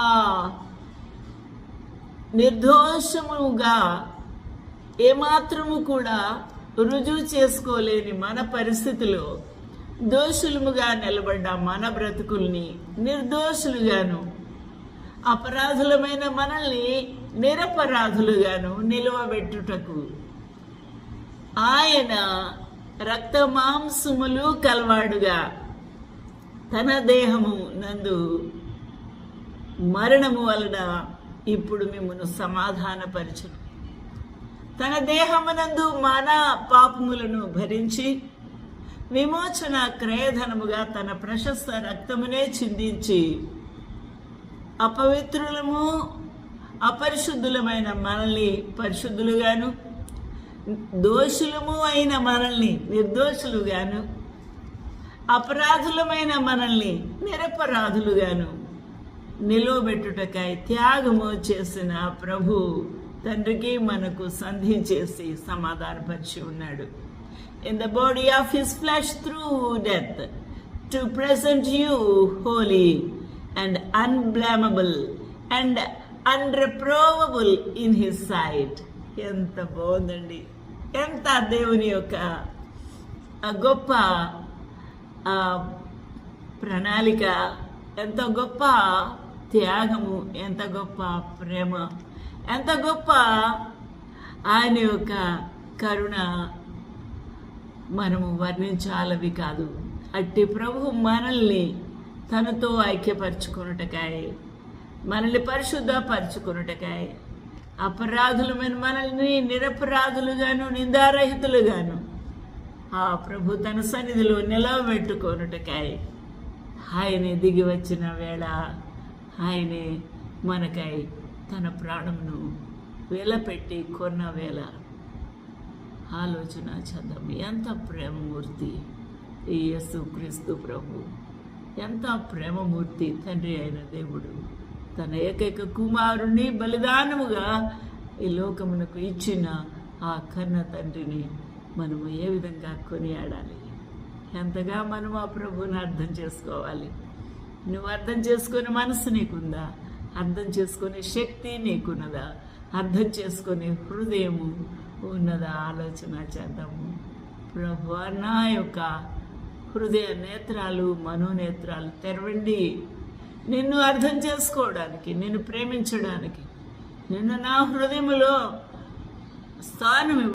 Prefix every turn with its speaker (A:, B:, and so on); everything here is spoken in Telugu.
A: ఆ నిర్దోషముగా ఏమాత్రము కూడా రుజువు చేసుకోలేని మన పరిస్థితిలో దోషులముగా నిలబడ్డ మన బ్రతుకుల్ని నిర్దోషులుగాను, అపరాధులమైన మనల్ని నిరపరాధులుగాను నిలువబెట్టుటకు ఆయన రక్త మాంసములు కలవాడుగా తన దేహము నందు మరణము వలన ఇప్పుడు మిమ్మల్ని సమాధానపరచును. తన దేహమునందు మన పాపములను భరించి విమోచన క్రయధనముగా తన ప్రశస్త రక్తమునే చిందించి అపవిత్రులము అపరిశుద్ధులమైన మనల్ని పరిశుద్ధులుగాను, దోషులము అయిన మనల్ని నిర్దోషులుగాను, అపరాధులమైన మనల్ని నిరపరాధులుగాను నిలువబెట్టుటకై త్యాగము చేసిన ప్రభు తండ్రికి మనకు సంధి చేసి సమాధానపరిచి ఉన్నాడు. In the body of his flesh through death, to present you holy and unblameable and unreprovable in his sight. ఎంత బాగుందండి, ఎంత దేవుని యొక్క గొప్ప ప్రణాళిక, ఎంత గొప్ప త్యాగము, ఎంత గొప్ప ప్రేమ, ఎంత గొప్ప ఆయన యొక్క కరుణ మనము వర్ణించాలవి కాదు. అట్టి ప్రభు మనల్ని తనతో ఐక్యపరచుకున్నటకాయ, మనల్ని పరిశుద్ధపరచుకున్నటకాయ, అపరాధులమైన మనల్ని నిరపరాధులుగాను నిందారహితులుగాను ఆ ప్రభు తన సన్నిధిలో నిలవబెట్టుకొనుటకాయ ఆయనే దిగి వచ్చిన వేళ, ఆయనే మనకై తన ప్రాణమును వెలపెట్టి కొన్న వేళ ఆలోచన చేద్దాం. ఎంత ప్రేమమూర్తి ఈ యేసుక్రీస్తు ప్రభు, ఎంత ప్రేమమూర్తి తండ్రి అయిన దేవుడు తన ఏకైక కుమారుణ్ణి బలిదానముగా ఈ లోకమునకు ఇచ్చిన ఆ కన్న తండ్రిని మనము ఏ విధంగా కొనియాడాలి, ఎంతగా మనం ఆ ప్రభువుని అర్థం చేసుకోవాలి. నువ్వు అర్థం చేసుకునే మనసు నీకుందా? అర్థం చేసుకునే శక్తి నీకున్నదా? అర్థం చేసుకునే హృదయము ఉన్నదా? ఆలోచన చేద్దాము. ప్రభు నా యొక్క హృదయ నేత్రాలు, మనోనేత్రాలు తెరవండి, నిన్ను అర్థం చేసుకోవడానికి, నిన్ను ప్రేమించడానికి, నిన్ను నా హృదయంలో స్థానం